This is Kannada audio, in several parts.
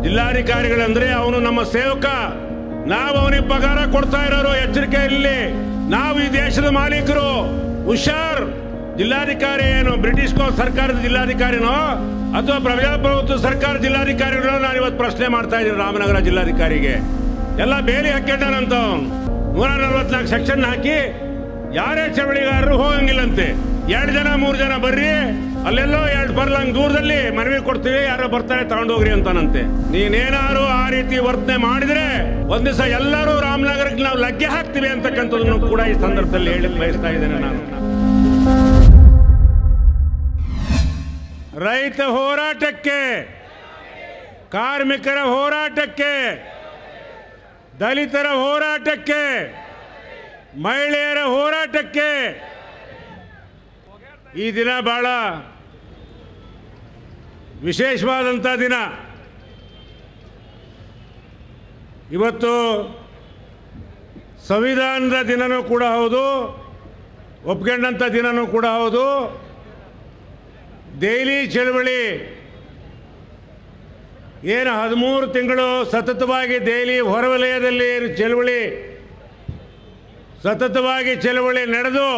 ಜಿಲ್ಲಾಧಿಕಾರಿಗಳಂದ್ರೆ ಅವನು ನಮ್ಮ ಸೇವಕ, ನಾವು ಅವನಿಗೆ ಪಗಾರ ಕೊಡ್ತಾ ಇರೋರು. ಎಚ್ಚರಿಕೆ ಇರಲಿ, ನಾವು ಈ ದೇಶದ ಮಾಲೀಕರು. ಹುಷಾರ್. ಜಿಲ್ಲಾಧಿಕಾರಿ ಏನು ಬ್ರಿಟಿಷ್ ಸರ್ಕಾರದ ಜಿಲ್ಲಾಧಿಕಾರಿನೋ ಅಥವಾ ಪ್ರಜಾಪ್ರಭುತ್ವ ಸರ್ಕಾರ ಜಿಲ್ಲಾಧಿಕಾರಿಗಳೋ ನಾನು ಇವತ್ತು ಪ್ರಶ್ನೆ ಮಾಡ್ತಾ ಇದ್ದೀನಿ. ರಾಮನಗರ ಜಿಲ್ಲಾಧಿಕಾರಿಗೆ ಎಲ್ಲ ಬೇಲಿ ಹಾಕ್ಕೊಂಡಂತ 144 ಸೆಕ್ಷನ್ ಹಾಕಿ ಯಾರೇ ಚಳವಳಿಗಾರರು ಹೋಗಂಗಿಲ್ಲಂತೆ. 2 ಜನ 3 ಜನ ಬರ್ರಿ, ಅಲ್ಲೆಲ್ಲೋ 2 ಬರ್ಲಂಗ್ ದೂರದಲ್ಲಿ ಮನವಿ ಕೊಡ್ತೀವಿ, ಯಾರೋ ಬರ್ತಾರೆ ತಗೊಂಡೋಗ್ರಿ ಅಂತಾನಂತೆ. ನೀನೇನಾದ್ರು ಆ ರೀತಿ ವರ್ತನೆ ಮಾಡಿದ್ರೆ ಒಂದ್ ದಿವಸ ಎಲ್ಲರೂ ರಾಮನಗರಕ್ಕೆ ನಾವು ಲಗ್ಗೆ ಹಾಕ್ತೀವಿ ಅಂತಕ್ಕಂಥದ್ದನ್ನು ಕೂಡ ಈ ಸಂದರ್ಭದಲ್ಲಿ ಹೇಳಿ ಬಯಸ್ತಾ ಇದ್ದೇನೆ ನಾನು. ರೈತ ಹೋರಾಟಕ್ಕೆ, ಕಾರ್ಮಿಕರ ಹೋರಾಟಕ್ಕೆ, ದಲಿತರ ಹೋರಾಟಕ್ಕೆ, ಮಹಿಳೆಯರ ಹೋರಾಟಕ್ಕೆ ಈ ದಿನ ಬಹಳ ವಿಶೇಷವಾದಂಥ ದಿನ. ಇವತ್ತು ಸಂವಿಧಾನದ ದಿನನೂ ಕೂಡ ಹೌದು, ಒಪ್ಕೊಂಡಂಥ ದಿನನೂ ಕೂಡ ಹೌದು. ದೆಹಲಿ ಚಳವಳಿ ಏನು 13 ತಿಂಗಳು ಸತತವಾಗಿ ದೆಹಲಿ ಹೊರವಲಯದಲ್ಲಿ ಸತತವಾಗಿ ಚಳವಳಿ ನಡೆದು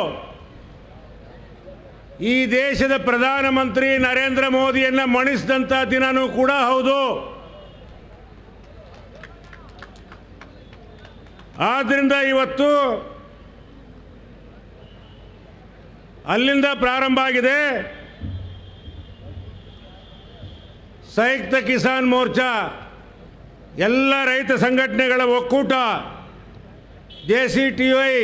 ಈ ದೇಶದ ಪ್ರಧಾನಮಂತ್ರಿ ನರೇಂದ್ರ ಮೋದಿಯನ್ನು ಮಣಿಸಿದಂಥ ದಿನನೂ ಕೂಡ ಹೌದು. ಆದ್ದರಿಂದ ಇವತ್ತು ಅಲ್ಲಿಂದ ಪ್ರಾರಂಭ ಆಗಿದೆ. ಸಂಯುಕ್ತ ಕಿಸಾನ್ ಮೋರ್ಚಾ, ಎಲ್ಲ ರೈತ ಸಂಘಟನೆಗಳ ಒಕ್ಕೂಟ, JCTY,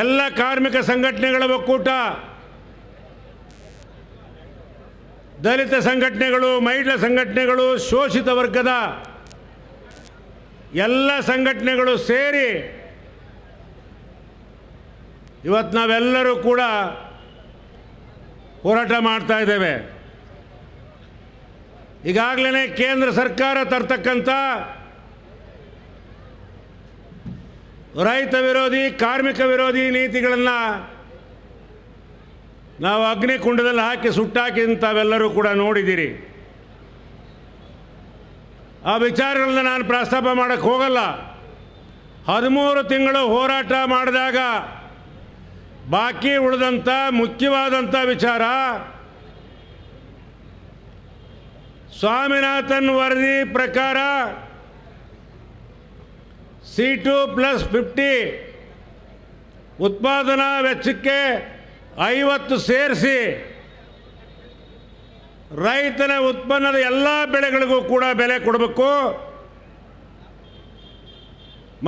ಎಲ್ಲ ಕಾರ್ಮಿಕ ಸಂಘಟನೆಗಳ ಒಕ್ಕೂಟ, ದಲಿತ ಸಂಘಟನೆಗಳು, ಮಹಿಳಾ ಸಂಘಟನೆಗಳು, ಶೋಷಿತ ವರ್ಗದ ಎಲ್ಲ ಸಂಘಟನೆಗಳು ಸೇರಿ ಇವತ್ತು ನಾವೆಲ್ಲರೂ ಕೂಡ ಹೋರಾಟ ಮಾಡ್ತಾ ಇದ್ದೇವೆ. ಈಗಾಗಲೇ ಕೇಂದ್ರ ಸರ್ಕಾರ ತರ್ತಕ್ಕಂಥ ರೈತ ವಿರೋಧಿ, ಕಾರ್ಮಿಕ ವಿರೋಧಿ ನೀತಿಗಳನ್ನು ನಾವು ಅಗ್ನಿಕುಂಡದಲ್ಲಿ ಹಾಕಿ ಸುಟ್ಟಾಕಿ ತಾವೆಲ್ಲರೂ ಕೂಡ ನೋಡಿದ್ದೀರಿ. ಆ ವಿಚಾರಗಳನ್ನ ನಾನು ಪ್ರಸ್ತಾಪ ಮಾಡೋಕ್ಕೆ ಹೋಗಲ್ಲ. 13 ತಿಂಗಳು ಹೋರಾಟ ಮಾಡಿದಾಗ ಬಾಕಿ ಉಳಿದಂಥ ಮುಖ್ಯವಾದಂಥ ವಿಚಾರ ಸ್ವಾಮಿನಾಥನ್ ವರದಿ ಪ್ರಕಾರ C2+50 ಉತ್ಪಾದನಾ ವೆಚ್ಚಕ್ಕೆ 50 ಸೇರಿಸಿ ರೈತನ ಉತ್ಪನ್ನದ ಎಲ್ಲ ಬೆಳೆಗಳಿಗೂ ಕೂಡ ಬೆಲೆ ಕೊಡಬೇಕು,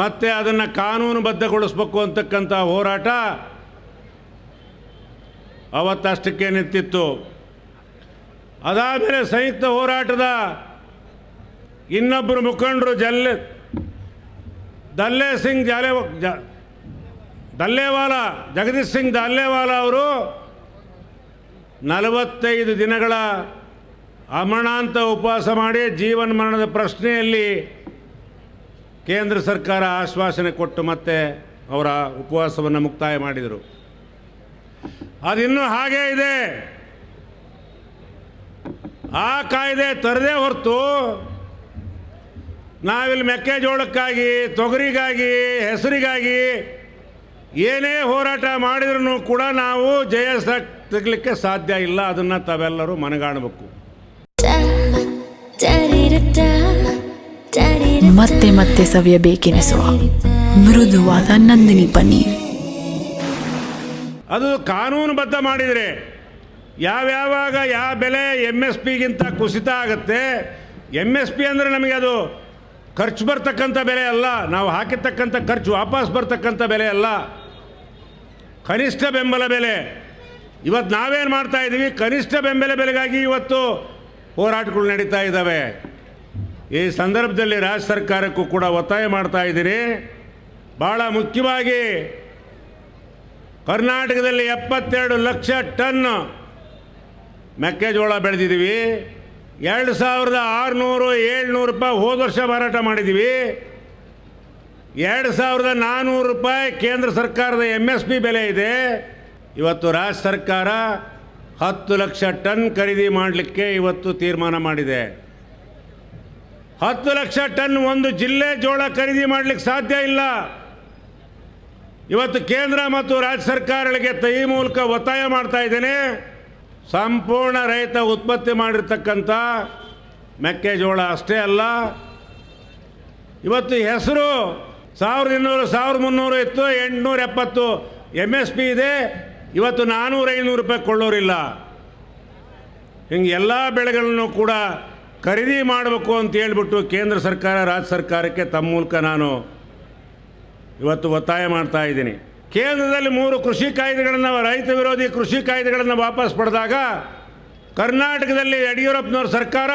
ಮತ್ತು ಅದನ್ನು ಕಾನೂನುಬದ್ಧಗೊಳಿಸಬೇಕು ಅಂತಕ್ಕಂಥ ಹೋರಾಟ ಅವತ್ತಷ್ಟಕ್ಕೆ ನಿಂತಿತ್ತು. ಅದಾದಮೇಲೆ ಸಂಯುಕ್ತ ಹೋರಾಟದ ಇನ್ನೊಬ್ಬರು ಮುಖಂಡರು ಜಗದೀಶ್ ಸಿಂಗ್ ದಲ್ಲೇವಾಲಾ ಅವರು 45 ದಿನಗಳ ಅಮರಣಾಂತ ಉಪವಾಸ ಮಾಡಿ ಜೀವನ ಮರಣದ ಪ್ರಶ್ನೆಯಲ್ಲಿ ಕೇಂದ್ರ ಸರ್ಕಾರ ಆಶ್ವಾಸನೆ ಕೊಟ್ಟು ಮತ್ತೆ ಅವರ ಉಪವಾಸವನ್ನು ಮುಕ್ತಾಯ ಮಾಡಿದರು. ಅದಿನ್ನೂ ಹಾಗೇ ಇದೆ. ಆ ಕಾಯ್ದೆ ತರದೇ ಹೊರತು ನಾವಿಲ್ಲಿ ಮೆಕ್ಕೆಜೋಳಕ್ಕಾಗಿ, ತೊಗರಿಗಾಗಿ, ಹೆಸರಿಗಾಗಿ ಏನೇ ಹೋರಾಟ ಮಾಡಿದ್ರೂ ಕೂಡ ನಾವು ಜಯ ತೆಗಲಿಕ್ಕೆ ಸಾಧ್ಯ ಇಲ್ಲ. ಅದನ್ನು ತಾವೆಲ್ಲರೂ ಮನಗಾಣಬೇಕು. ಮತ್ತೆ ಮತ್ತೆ ಸವಿಯಬೇಕೆನಿಸುವ ಮೃದುವಾದ ನಂದಿನಿ ಪನ್ನೀರ್. ಅದು ಕಾನೂನುಬದ್ಧ ಮಾಡಿದರೆ ಯಾವ್ಯಾವಾಗ ಯಾವ ಬೆಲೆ MSPಗಿಂತ ಕುಸಿತ ಆಗುತ್ತೆ. MSP ಅಂದರೆ ನಮಗೆ ಅದು ಖರ್ಚು ಬರ್ತಕ್ಕಂಥ ಬೆಲೆ ಅಲ್ಲ, ನಾವು ಹಾಕಿರ್ತಕ್ಕಂಥ ಖರ್ಚು ವಾಪಸ್ ಬರ್ತಕ್ಕಂಥ ಬೆಲೆ ಅಲ್ಲ, ಕನಿಷ್ಠ ಬೆಂಬಲ ಬೆಲೆ. ಇವತ್ತು ನಾವೇನು ಮಾಡ್ತಾ ಇದ್ದೀವಿ, ಕನಿಷ್ಠ ಬೆಂಬಲ ಬೆಲೆಗಾಗಿ ಇವತ್ತು ಹೋರಾಟಗಳು ನಡೀತಾ ಇದ್ದಾವೆ. ಈ ಸಂದರ್ಭದಲ್ಲಿ ರಾಜ್ಯ ಸರ್ಕಾರಕ್ಕೂ ಕೂಡ ಒತ್ತಾಯ ಮಾಡ್ತಾ ಇದ್ದೀರಿ. ಭಾಳ ಮುಖ್ಯವಾಗಿ ಕರ್ನಾಟಕದಲ್ಲಿ 72 ಲಕ್ಷ ಟನ್ ಮೆಕ್ಕೆಜೋಳ ಬೆಳೆದಿದ್ದೀವಿ. 2600-700 ರೂಪಾಯಿ ಹೋದ ವರ್ಷ ಮಾರಾಟ ಮಾಡಿದ್ದೀವಿ. 2400 ರೂಪಾಯಿ ಕೇಂದ್ರ ಸರ್ಕಾರದ MSP ಬೆಲೆ ಇದೆ. ಇವತ್ತು ರಾಜ್ಯ ಸರ್ಕಾರ 10 ಲಕ್ಷ ಟನ್ ಖರೀದಿ ಮಾಡಲಿಕ್ಕೆ ಇವತ್ತು ತೀರ್ಮಾನ ಮಾಡಿದೆ. 10 ಲಕ್ಷ ಟನ್ ಒಂದು ಜಿಲ್ಲೆ ಜೋಳ ಖರೀದಿ ಮಾಡಲಿಕ್ಕೆ ಸಾಧ್ಯ ಇಲ್ಲ. ಇವತ್ತು ಕೇಂದ್ರ ಮತ್ತು ರಾಜ್ಯ ಸರ್ಕಾರಗಳಿಗೆ ಈ ಮೂಲಕ ಒತ್ತಾಯ ಮಾಡ್ತಾ ಇದ್ದೇನೆ. ಸಂಪೂರ್ಣ ರೈತ ಉತ್ಪತ್ತಿ ಮಾಡಿರ್ತಕ್ಕಂಥ ಮೆಕ್ಕೆಜೋಳ ಅಷ್ಟೇ ಅಲ್ಲ, ಇವತ್ತು ಹೆಸರು 1200 1300 ಇತ್ತು, 870 MSP ಇದೆ. ಇವತ್ತು 400-500 ರೂಪಾಯಿ ಕೊಳ್ಳೋರಿಲ್ಲ. ಹಿಂಗೆ ಎಲ್ಲ ಬೆಳೆಗಳನ್ನು ಕೂಡ ಖರೀದಿ ಮಾಡಬೇಕು ಅಂತ ಹೇಳ್ಬಿಟ್ಟು ಕೇಂದ್ರ ಸರ್ಕಾರ ರಾಜ್ಯ ಸರ್ಕಾರಕ್ಕೆ ತಮ್ಮ ಮೂಲಕ ನಾನು ಇವತ್ತು ಒತ್ತಾಯ ಮಾಡ್ತಾ ಇದ್ದೀನಿ. ಕೇಂದ್ರದಲ್ಲಿ 3 ಕೃಷಿ ಕಾಯ್ದೆಗಳನ್ನು, ರೈತ ವಿರೋಧಿ ಕೃಷಿ ಕಾಯ್ದೆಗಳನ್ನು ವಾಪಸ್ ಪಡೆದಾಗ ಕರ್ನಾಟಕದಲ್ಲಿ ಯಡಿಯೂರಪ್ಪನವ್ರ ಸರ್ಕಾರ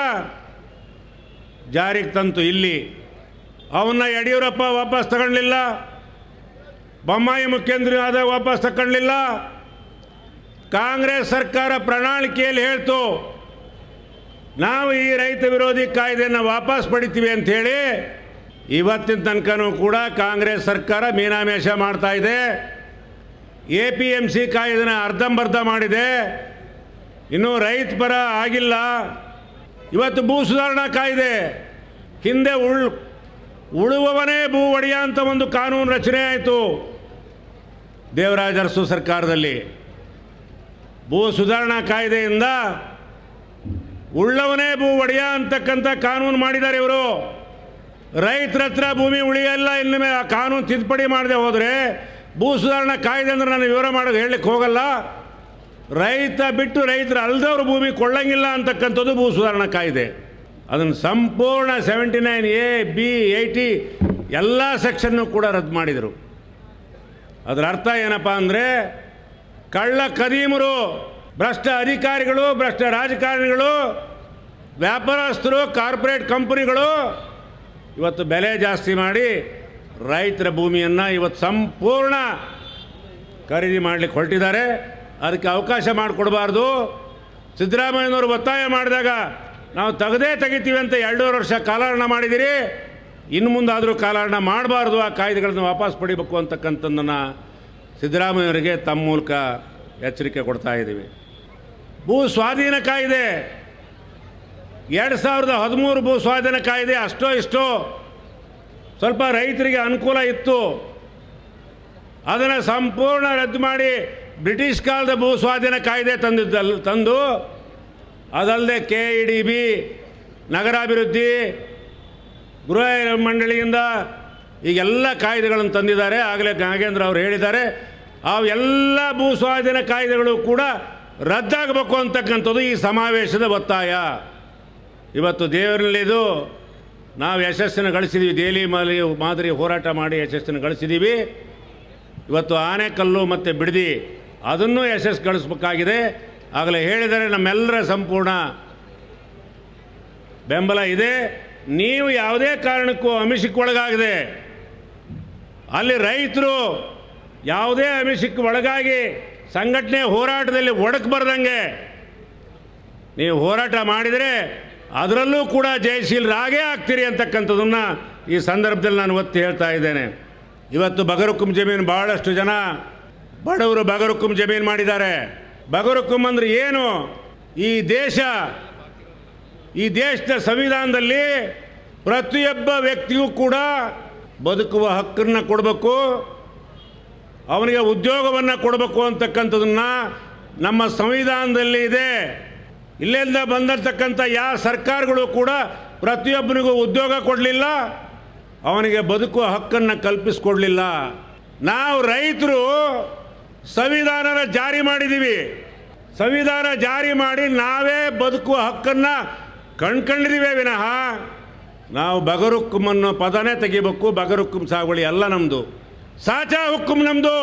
ಜಾರಿಗೆ ತಂತು. ಇಲ್ಲಿ ಅವನ್ನ ಯಡಿಯೂರಪ್ಪ ವಾಪಸ್ ತಗೊಳ್ಳಿಲ್ಲ, ಬೊಮ್ಮಾಯಿ ಮುಖ್ಯಮಂತ್ರಿ ಆದಾಗ ವಾಪಸ್ ತಗೊಳ್ಳಿಲ್ಲ. ಕಾಂಗ್ರೆಸ್ ಸರ್ಕಾರ ಪ್ರಣಾಳಿಕೆಯಲ್ಲಿ ಹೇಳ್ತು ನಾವು ಈ ರೈತ ವಿರೋಧಿ ಕಾಯ್ದೆಯನ್ನು ವಾಪಸ್ ಪಡಿತೀವಿ ಅಂಥೇಳಿ. ಇವತ್ತಿನ ತನಕನೂ ಕೂಡ ಕಾಂಗ್ರೆಸ್ ಸರ್ಕಾರ ಮೀನಾಮೇಷ ಮಾಡ್ತಾ ಇದೆ. APMC ಕಾಯ್ದೆನ ಅರ್ಧಂಬರ್ಧ ಮಾಡಿದೆ, ಇನ್ನೂ ರೈತ ಪರ ಆಗಿಲ್ಲ. ಇವತ್ತು ಭೂ ಸುಧಾರಣಾ ಕಾಯ್ದೆ ಹಿಂದೆ ಉಳುವವನೇ ಭೂ ಒಡೆಯ ಅಂತ ಒಂದು ಕಾನೂನು ರಚನೆ ಆಯಿತು ದೇವರಾಜ ಅರಸು ಸರ್ಕಾರದಲ್ಲಿ. ಭೂ ಸುಧಾರಣಾ ಕಾಯ್ದೆಯಿಂದ ಉಳ್ಳವನೇ ಭೂ ಒಡೆಯ ಅಂತಕ್ಕಂಥ ಕಾನೂನು ಮಾಡಿದ್ದಾರೆ ಇವರು. ರೈತರ ಹತ್ರ ಭೂಮಿ ಉಳಿಯಲ್ಲ. ಇನ್ನು ಆ ಕಾನೂನು ತಿದ್ದುಪಡಿ ಮಾಡದೆ ಹೋದರೆ ಭೂ ಸುಧಾರಣಾ ಕಾಯ್ದೆ ಅಂದ್ರೆ ನಾನು ವಿವರ ಮಾಡೋದು ಹೇಳಲಿಕ್ಕೆ ಹೋಗಲ್ಲ. ರೈತ ಬಿಟ್ಟು ರೈತರು ಅಲ್ದವ್ರು ಭೂಮಿ ಕೊಳ್ಳಂಗಿಲ್ಲ ಅಂತಕ್ಕಂಥದ್ದು ಭೂ ಸುಧಾರಣಾ ಕಾಯ್ದೆ. ಅದನ್ನು ಸಂಪೂರ್ಣ 79A, B, 80 ಎಲ್ಲ ಸೆಕ್ಷನ್ನು ಕೂಡ ರದ್ದು ಮಾಡಿದರು. ಅದರ ಅರ್ಥ ಏನಪ್ಪ ಅಂದರೆ ಕಳ್ಳ ಕದೀಮರು, ಭ್ರಷ್ಟ ಅಧಿಕಾರಿಗಳು, ಭ್ರಷ್ಟ ರಾಜಕಾರಣಿಗಳು, ವ್ಯಾಪಾರಸ್ಥರು, ಕಾರ್ಪೊರೇಟ್ ಕಂಪನಿಗಳು ಇವತ್ತು ಬೆಲೆ ಜಾಸ್ತಿ ಮಾಡಿ ರೈತರ ಭೂಮಿಯನ್ನು ಇವತ್ತು ಸಂಪೂರ್ಣ ಖರೀದಿ ಮಾಡಲಿಕ್ಕೆ ಹೊರಟಿದ್ದಾರೆ. ಅದಕ್ಕೆ ಅವಕಾಶ ಮಾಡಿಕೊಡಬಾರ್ದು. ಸಿದ್ದರಾಮಯ್ಯನವರು ಒತ್ತಾಯ ಮಾಡಿದಾಗ ನಾವು ತೆಗಿತೀವಿ ಅಂತ 2.5 ವರ್ಷ ಕಾಲಹರಣ ಮಾಡಿದ್ದೀರಿ. ಇನ್ನು ಮುಂದಾದರೂ ಕಾಲಹರಣ ಮಾಡಬಾರ್ದು, ಆ ಕಾಯ್ದೆಗಳನ್ನು ವಾಪಸ್ ಪಡಿಬೇಕು ಅಂತಕ್ಕಂಥದ್ದನ್ನು ಸಿದ್ದರಾಮಯ್ಯವರಿಗೆ ತಮ್ಮ ಮೂಲಕ ಎಚ್ಚರಿಕೆ ಕೊಡ್ತಾ ಇದ್ದೀವಿ. ಭೂ ಸ್ವಾಧೀನ ಕಾಯ್ದೆ 2013 ಭೂ ಸ್ವಾಧೀನ ಕಾಯ್ದೆ ಅಷ್ಟೋ ಇಷ್ಟೋ ಸ್ವಲ್ಪ ರೈತರಿಗೆ ಅನುಕೂಲ ಇತ್ತು. ಅದನ್ನು ಸಂಪೂರ್ಣ ರದ್ದು ಮಾಡಿ ಬ್ರಿಟಿಷ್ ಕಾಲದ ಭೂ ಸ್ವಾಧೀನ ಕಾಯ್ದೆ ತಂದು ಅದಲ್ಲದೆ KEDB, ನಗರಾಭಿವೃದ್ಧಿ, ಗೃಹ ಮಂಡಳಿಯಿಂದ ಈಗೆಲ್ಲ ಕಾಯ್ದೆಗಳನ್ನು ತಂದಿದ್ದಾರೆ. ಆಗಲೇ ನಾಗೇಂದ್ರ ಅವರು ಹೇಳಿದ್ದಾರೆ. ಅವೆಲ್ಲ ಭೂ ಸ್ವಾಧೀನ ಕಾಯ್ದೆಗಳು ಕೂಡ ರದ್ದಾಗಬೇಕು ಅಂತಕ್ಕಂಥದ್ದು ಈ ಸಮಾವೇಶದ ಒತ್ತಾಯ. ಇವತ್ತು ದೇವರಲ್ಲಿದು ನಾವು ಯಶಸ್ಸನ್ನು ಗಳಿಸಿದ್ದೀವಿ. ದೆಹಲಿ ಮಾದರಿ ಹೋರಾಟ ಮಾಡಿ ಯಶಸ್ಸನ್ನು ಗಳಿಸಿದ್ದೀವಿ. ಇವತ್ತು ಆನೆಕಲ್ಲು ಮತ್ತು ಬಿಡದಿ ಅದನ್ನು ಯಶಸ್ಸು ಗಳಿಸಬೇಕಾಗಿದೆ. ಆಗಲೇ ಹೇಳಿದರೆ ನಮ್ಮೆಲ್ಲರ ಸಂಪೂರ್ಣ ಬೆಂಬಲ ಇದೆ. ನೀವು ಯಾವುದೇ ಕಾರಣಕ್ಕೂ ಆಮಿಷಕ್ಕೆ ಒಳಗಾಗದೆ, ಅಲ್ಲಿ ರೈತರು ಯಾವುದೇ ಆಮಿಷಕ್ಕೆ ಒಳಗಾಗಿ ಸಂಘಟನೆ ಹೋರಾಟದಲ್ಲಿ ಒಡಕು ಬರ್ದಂಗೆ ನೀವು ಹೋರಾಟ ಮಾಡಿದರೆ ಅದರಲ್ಲೂ ಕೂಡ ಜಯಶೀಲರಾಗೇ ಆಗ್ತೀರಿ ಅಂತಕ್ಕಂಥದ್ದನ್ನು ಈ ಸಂದರ್ಭದಲ್ಲಿ ನಾನು ಒತ್ತಿ ಹೇಳ್ತಾ ಇದ್ದೇನೆ. ಇವತ್ತು ಬಗರುಕುಂ ಜಮೀನು ಭಾಳಷ್ಟು ಜನ ಬಡವರು ಬಗರುಕುಂ ಜಮೀನು ಮಾಡಿದ್ದಾರೆ. ಬಗರುಕುಂ ಅಂದರೆ ಏನು? ಈ ದೇಶದ ಸಂವಿಧಾನದಲ್ಲಿ ಪ್ರತಿಯೊಬ್ಬ ವ್ಯಕ್ತಿಗೂ ಕೂಡ ಬದುಕುವ ಹಕ್ಕನ್ನು ಕೊಡಬೇಕು, ಅವನಿಗೆ ಉದ್ಯೋಗವನ್ನು ಕೊಡಬೇಕು ಅಂತಕ್ಕಂಥದ್ದನ್ನು ನಮ್ಮ ಸಂವಿಧಾನದಲ್ಲಿ ಇದೆ. ಇಲ್ಲಿಂದ ಬಂದಿರತಕ್ಕಂಥ ಯಾವ ಸರ್ಕಾರಗಳು ಕೂಡ ಪ್ರತಿಯೊಬ್ಬನಿಗೂ ಉದ್ಯೋಗ ಕೊಡಲಿಲ್ಲ, ಅವನಿಗೆ ಬದುಕುವ ಹಕ್ಕನ್ನು ಕಲ್ಪಿಸಿಕೊಡಲಿಲ್ಲ. ನಾವು ರೈತರು ಸಂವಿಧಾನನ ಜಾರಿ ಮಾಡಿದ್ದೀವಿ. ಸಂವಿಧಾನ ಜಾರಿ ಮಾಡಿ ನಾವೇ ಬದುಕುವ ಹಕ್ಕನ್ನು ಕಂಡ್ಕೊಂಡಿದ್ದೀವಿ ವಿನಃ ನಾವು ಬಗರುಕುಂ ಅನ್ನೋ ಪದನೇ ತೆಗಿಬೇಕು. ಬಗರುಕುಂ ಸಾಗುವಳಿ ಎಲ್ಲ ನಮ್ಮದು, ಸಾಚಾ ಹುಕ್ಕುಂ ನಮ್ಮದು.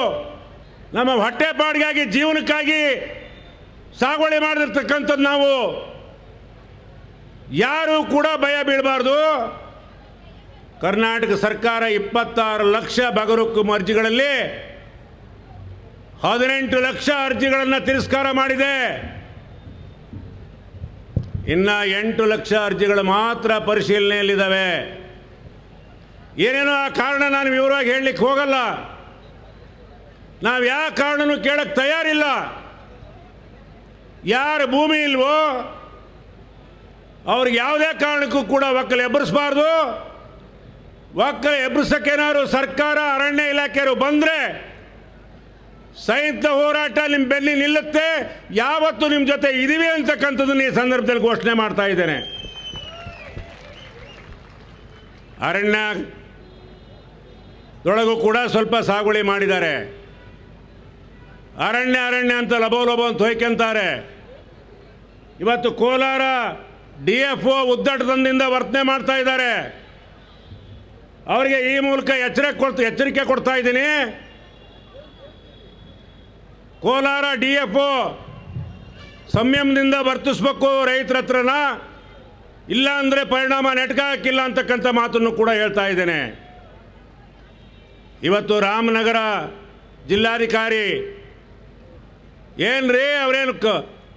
ನಮ್ಮ ಹೊಟ್ಟೆಪಾಡಿಗಾಗಿ ಜೀವನಕ್ಕಾಗಿ ಸಾಗುವಳಿ ಮಾಡಿರ್ತಕ್ಕಂಥದ್ದು ನಾವು. ಯಾರೂ ಕೂಡ ಭಯ ಬೀಳಬಾರ್ದು. ಕರ್ನಾಟಕ ಸರ್ಕಾರ 26 ಲಕ್ಷ ಬಗರುಕುಂ ಅರ್ಜಿಗಳಲ್ಲಿ 18 ಲಕ್ಷ ಅರ್ಜಿಗಳನ್ನು ತಿರಸ್ಕಾರ ಮಾಡಿದೆ. ಇನ್ನು 8 ಲಕ್ಷ ಅರ್ಜಿಗಳು ಮಾತ್ರ ಪರಿಶೀಲನೆಯಲ್ಲಿದ್ದಾವೆ. ಏನೇನೋ ಆ ಕಾರಣ ನಾನು ವಿವರವಾಗಿ ಹೇಳಲಿಕ್ಕೆ ಹೋಗಲ್ಲ. ನಾವು ಯಾವ ಕಾರಣನೂ ಕೇಳಕ್ಕೆ ತಯಾರಿಲ್ಲ. ಯಾರ ಭೂಮಿ ಇಲ್ವೋ ಅವ್ರಿಗೆ ಯಾವುದೇ ಕಾರಣಕ್ಕೂ ಕೂಡ ಒಕ್ಕಲು ಎಬ್ಬರಿಸಬಾರ್ದು. ಒಕ್ಕಲು ಎಬ್ಬರಿಸೋಕ್ಕೇನಾದ್ರು ಸರ್ಕಾರ ಅರಣ್ಯ ಇಲಾಖೆಯವರು ಬಂದರೆ ಸಂಯುಕ್ತ ಹೋರಾಟ ನಿಮ್ಮ ಬೆನ್ನಿ ನಿಲ್ಲುತ್ತೆ. ಯಾವತ್ತು ನಿಮ್ಮ ಜೊತೆ ಇದೀವಿ ಅಂತಕ್ಕಂಥದ್ದನ್ನು ಈ ಸಂದರ್ಭದಲ್ಲಿ ಘೋಷಣೆ ಮಾಡ್ತಾ ಇದ್ದೇನೆ. ಅರಣ್ಯದೊಳಗೂ ಕೂಡ ಸ್ವಲ್ಪ ಸಾಗುವಳಿ ಮಾಡಿದ್ದಾರೆ. ಅರಣ್ಯ ಅಂತ ಲಬೋ ಅಂತ ಹೊಯ್ಕೊಂತಾರೆ. ಇವತ್ತು ಕೋಲಾರ DFO ಉದ್ದಟದಿಂದ ವರ್ತನೆ ಮಾಡ್ತಾ ಇದ್ದಾರೆ. ಅವರಿಗೆ ಈ ಮೂಲಕ ಎಚ್ಚರಿಕೆ ಕೊಡ್ತಾ ಇದ್ದೀನಿ. ಕೋಲಾರ DFO ಸಂಯಮದಿಂದ ವರ್ತಿಸ್ಬೇಕು ರೈತರ ಹತ್ರನ, ಇಲ್ಲ ಅಂದರೆ ಪರಿಣಾಮ ನೆಟ್ಕ ಹಾಕಿಲ್ಲ ಅಂತಕ್ಕಂಥ ಮಾತನ್ನು ಕೂಡ ಹೇಳ್ತಾ ಇದ್ದೇನೆ. ಇವತ್ತು ರಾಮನಗರ ಜಿಲ್ಲಾಧಿಕಾರಿ ಏನ್ರಿ, ಅವರೇನು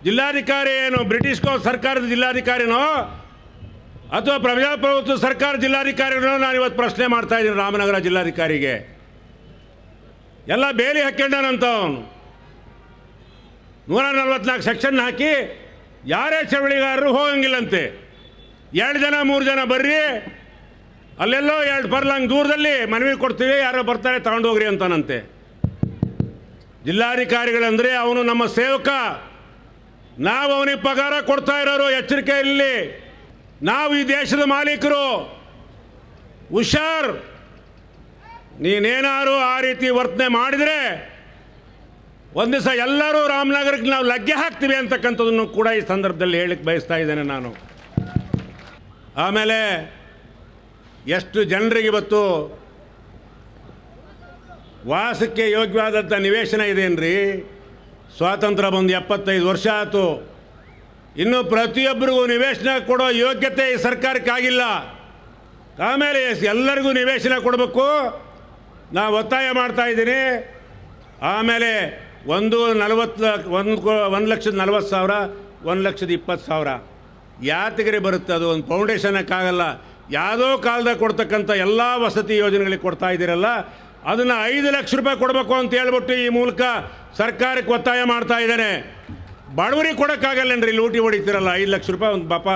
ಜಿಲ್ಲಾಧಿಕಾರಿ ಏನು ಬ್ರಿಟಿಷ್ ಸರ್ಕಾರದ ಜಿಲ್ಲಾಧಿಕಾರಿನೋ ಅಥವಾ ಪ್ರಜಾಪ್ರಭುತ್ವ ಸರ್ಕಾರ ಜಿಲ್ಲಾಧಿಕಾರಿನೋ ನಾನು ಇವತ್ತು ಪ್ರಶ್ನೆ ಮಾಡ್ತಾ ಇದ್ದೀನಿ. ರಾಮನಗರ ಜಿಲ್ಲಾಧಿಕಾರಿಗೆ ಎಲ್ಲ ಬೇಲಿ ಹಾಕ್ಕೊಂಡಾನಂತ ಅವನು 144 ಸೆಕ್ಷನ್ ಹಾಕಿ ಯಾರೇ ಚಳವಳಿಗಾರರು ಹೋಗಂಗಿಲ್ಲಂತೆ. 2 ಜನ 3 ಜನ ಬರ್ರಿ, ಅಲ್ಲೆಲ್ಲೋ 2 ಪರ್ಲಾಂಗ್ ದೂರದಲ್ಲಿ ಮನವಿ ಕೊಡ್ತೀವಿ, ಯಾರೋ ಬರ್ತಾರೆ ತಗೊಂಡೋಗ್ರಿ ಅಂತಾನಂತೆ. ಜಿಲ್ಲಾಧಿಕಾರಿಗಳಂದರೆ ಅವನು ನಮ್ಮ ಸೇವಕ, ನಾವು ಅವನಿಗೆ ಪಗಾರ ಕೊಡ್ತಾ ಇರೋರು. ಎಚ್ಚರಿಕೆ ಇರಲಿ, ನಾವು ಈ ದೇಶದ ಮಾಲೀಕರು. ಹುಷಾರ್, ನೀನೇನಾರು ಆ ರೀತಿ ವರ್ತನೆ ಮಾಡಿದರೆ ಒಂದು ದಿವಸ ಎಲ್ಲರೂ ರಾಮನಗರಕ್ಕೆ ನಾವು ಲಗ್ಗೆ ಹಾಕ್ತೀವಿ ಅಂತಕ್ಕಂಥದ್ದನ್ನು ಕೂಡ ಈ ಸಂದರ್ಭದಲ್ಲಿ ಹೇಳಕ್ಕೆ ಬಯಸ್ತಾ ಇದ್ದೇನೆ ನಾನು. ಆಮೇಲೆ ಎಷ್ಟು ಜನರಿಗೆ ಇವತ್ತು ವಾಸಕ್ಕೆ ಯೋಗ್ಯವಾದಂಥ ನಿವೇಶನ ಇದೆಯೇನ್ರಿ? ಸ್ವಾತಂತ್ರ್ಯ ಬಂದು 75 ವರ್ಷ ಆಯಿತು, ಇನ್ನೂ ಪ್ರತಿಯೊಬ್ಬರಿಗೂ ನಿವೇಶನ ಕೊಡೋ ಯೋಗ್ಯತೆ ಈ ಸರ್ಕಾರಕ್ಕಾಗಿಲ್ಲ. ಆಮೇಲೆ ಎಲ್ಲರಿಗೂ ನಿವೇಶನ ಕೊಡಬೇಕು ನಾವು ಒತ್ತಾಯ ಮಾಡ್ತಾ ಇದ್ದೀನಿ. ಆಮೇಲೆ 1,40,000 1,20,000 ಯಾತಗಿರಿ ಬರುತ್ತೆ? ಅದು ಒಂದು ಫೌಂಡೇಶನಕ್ಕಾಗಲ್ಲ. ಯಾವುದೋ ಕಾಲದಾಗ ಕೊಡ್ತಕ್ಕಂಥ ಎಲ್ಲ ವಸತಿ ಯೋಜನೆಗಳಿಗೆ ಕೊಡ್ತಾ ಇದ್ದೀರಲ್ಲ, ಅದನ್ನು 5 ಲಕ್ಷ ರೂಪಾಯಿ ಕೊಡಬೇಕು ಅಂತ ಹೇಳ್ಬಿಟ್ಟು ಈ ಮೂಲಕ ಸರ್ಕಾರಕ್ಕೆ ಒತ್ತಾಯ ಮಾಡ್ತಾ ಇದ್ದೇನೆ. ಬಡವರಿಗೆ ಕೊಡೋಕ್ಕಾಗಲ್ಲೇನ್ರಿ? ಲೂಟಿ ಹೊಡಿತೀರಲ್ಲ 5 ಲಕ್ಷ ರೂಪಾಯಿ. ಒಂದು ಪಾಪ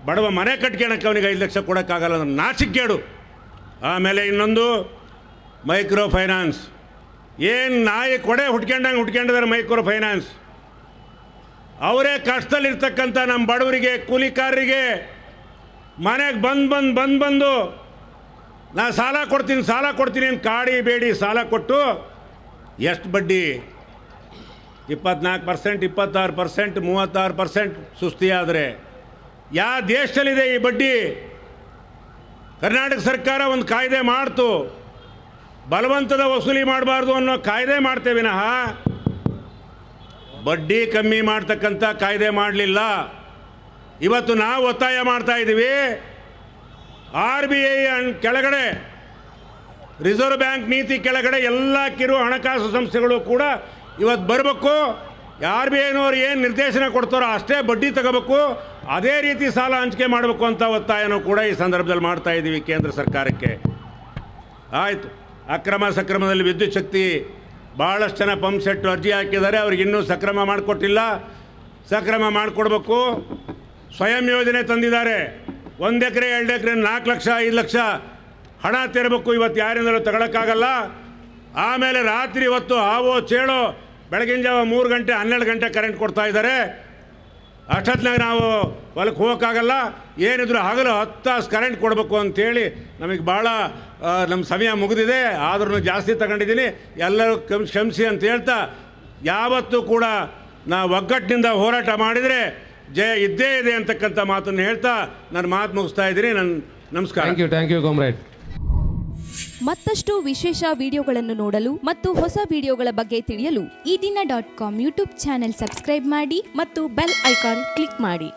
ಬಡವ ಮನೆ ಕಟ್ಕೊಳಕ್ಕೆ ಅವನಿಗೆ 5 ಲಕ್ಷ ಕೊಡೋಕ್ಕಾಗಲ್ಲ, ನಾಚಿಕೆಗೇಡು. ಆಮೇಲೆ ಇನ್ನೊಂದು ಮೈಕ್ರೋ ಫೈನಾನ್ಸ್, ಏನು ನಾಯಿ ಕೊಡೆ ಹುಟ್ಕೊಂಡಿದ್ದಾರೆ ಮೈಕ್ರೋ ಫೈನಾನ್ಸ್. ಅವರೇ ಕಷ್ಟದಲ್ಲಿರ್ತಕ್ಕಂಥ ನಮ್ಮ ಬಡವರಿಗೆ, ಕೂಲಿಕಾರರಿಗೆ ಮನೆಗೆ ಬಂದು ನಾ ಸಾಲ ಕೊಡ್ತೀನಿ ಅಂತ ಕಾಡಿ ಬೇಡಿ ಸಾಲ ಕೊಟ್ಟು ಎಷ್ಟು ಬಡ್ಡಿ? 24%, 26%, 36% ಸುಸ್ತಿಯಾದರೆ ಯಾವ ದೇಶದಲ್ಲಿದೆ ಈ ಬಡ್ಡಿ? ಕರ್ನಾಟಕ ಸರ್ಕಾರ ಒಂದು ಕಾಯ್ದೆ ಮಾಡ್ತು, ಬಲವಂತದ ವಸೂಲಿ ಮಾಡಬಾರ್ದು ಅನ್ನೋ ಕಾಯ್ದೆ ಮಾಡ್ತೇವೆ ವಿನಃ ಬಡ್ಡಿ ಕಮ್ಮಿ ಮಾಡ್ತಕ್ಕಂಥ ಕಾಯ್ದೆ ಮಾಡಲಿಲ್ಲ. ಇವತ್ತು ನಾವು ಒತ್ತಾಯ ಮಾಡ್ತಾ ಇದ್ದೀವಿ, RBI ಕೆಳಗಡೆ, ರಿಸರ್ವ್ ಬ್ಯಾಂಕ್ ನೀತಿ ಕೆಳಗಡೆ ಎಲ್ಲ ಕಿರು ಹಣಕಾಸು ಸಂಸ್ಥೆಗಳು ಕೂಡ ಇವತ್ತು ಬರಬೇಕು. RBIನವ್ರು ಏನು ನಿರ್ದೇಶನ ಕೊಡ್ತಾರೋ ಅಷ್ಟೇ ಬಡ್ಡಿ ತಗೋಬೇಕು, ಅದೇ ರೀತಿ ಸಾಲ ಹಂಚಿಕೆ ಮಾಡಬೇಕು ಅಂತ ಒತ್ತಾಯನೂ ಕೂಡ ಈ ಸಂದರ್ಭದಲ್ಲಿ ಮಾಡ್ತಾ ಇದ್ದೀವಿ ಕೇಂದ್ರ ಸರ್ಕಾರಕ್ಕೆ. ಆಯಿತು, ಅಕ್ರಮ ಸಕ್ರಮದಲ್ಲಿ ವಿದ್ಯುತ್ ಶಕ್ತಿ ಭಾಳಷ್ಟು ಜನ ಪಂಪ್ ಸೆಟ್ ಅರ್ಜಿ ಹಾಕಿದ್ದಾರೆ, ಅವ್ರಿಗೆ ಇನ್ನೂ ಸಕ್ರಮ ಮಾಡಿಕೊಟ್ಟಿಲ್ಲ. ಸಕ್ರಮ ಮಾಡಿಕೊಡ್ಬೇಕು. ಸ್ವಯಂ ಯೋಜನೆ ತಂದಿದ್ದಾರೆ, 1 ಎಕರೆ 2 ಎಕರೆ 4 ಲಕ್ಷ 5 ಲಕ್ಷ ಹಣ ತೆರಬೇಕು. ಇವತ್ತು ಯಾರಿಂದಲೂ ತಗೊಳಕ್ಕಾಗಲ್ಲ. ಆಮೇಲೆ ರಾತ್ರಿ ಹೊತ್ತು ಹಾವೋ ಚೇಳೋ ಬೆಳಗಿನ ಜಾವ 3 ಗಂಟೆ 12 ಗಂಟೆ ಕರೆಂಟ್ ಕೊಡ್ತಾ ಇದ್ದಾರೆ. ಅಷ್ಟೊತ್ತಿನಾಗ ನಾವು ಹೊಲಕ್ಕೆ ಹೋಗೋಕ್ಕಾಗಲ್ಲ. ಏನಿದ್ರು ಹಗಲು 10 ತಾಸು ಕರೆಂಟ್ ಕೊಡಬೇಕು ಅಂಥೇಳಿ ನಮಗೆ ಭಾಳ ನಮ್ಮ ಸಮಯ ಮುಗಿದಿದೆ, ಆದ್ರೂ ಜಾಸ್ತಿ ತಗೊಂಡಿದ್ದೀನಿ, ಎಲ್ಲರೂ ಕ್ಷಮಿಸಿ ಅಂತ ಹೇಳ್ತಾ, ಯಾವತ್ತೂ ಕೂಡ ನಾವು ಒಗ್ಗಟ್ಟಿನಿಂದ ಹೋರಾಟ ಮಾಡಿದರೆ ಜಯ ಇದ್ದೇ ಇದೆ ಅಂತಕ್ಕಂಥ ಮಾತನ್ನು ಹೇಳ್ತಾ ನಾನು ಮಾತು ಮುಗಿಸ್ತಾ ಇದ್ದೀನಿ. ನಮಸ್ಕಾರ. Thank you comrade. ಮತ್ತಷ್ಟು ವಿಶೇಷ ವಿಡಿಯೋಗಳನ್ನು ನೋಡಲು ಮತ್ತು ಹೊಸ ವಿಡಿಯೋಗಳ ಬಗ್ಗೆ ತಿಳಿಯಲು EDina.com ಯೂಟ್ಯೂಬ್ ಚಾನೆಲ್ ಸಬ್ಸ್ಕ್ರೈಬ್ ಮಾಡಿ ಮತ್ತು ಬೆಲ್ ಐಕಾನ್ ಕ್ಲಿಕ್ ಮಾಡಿ.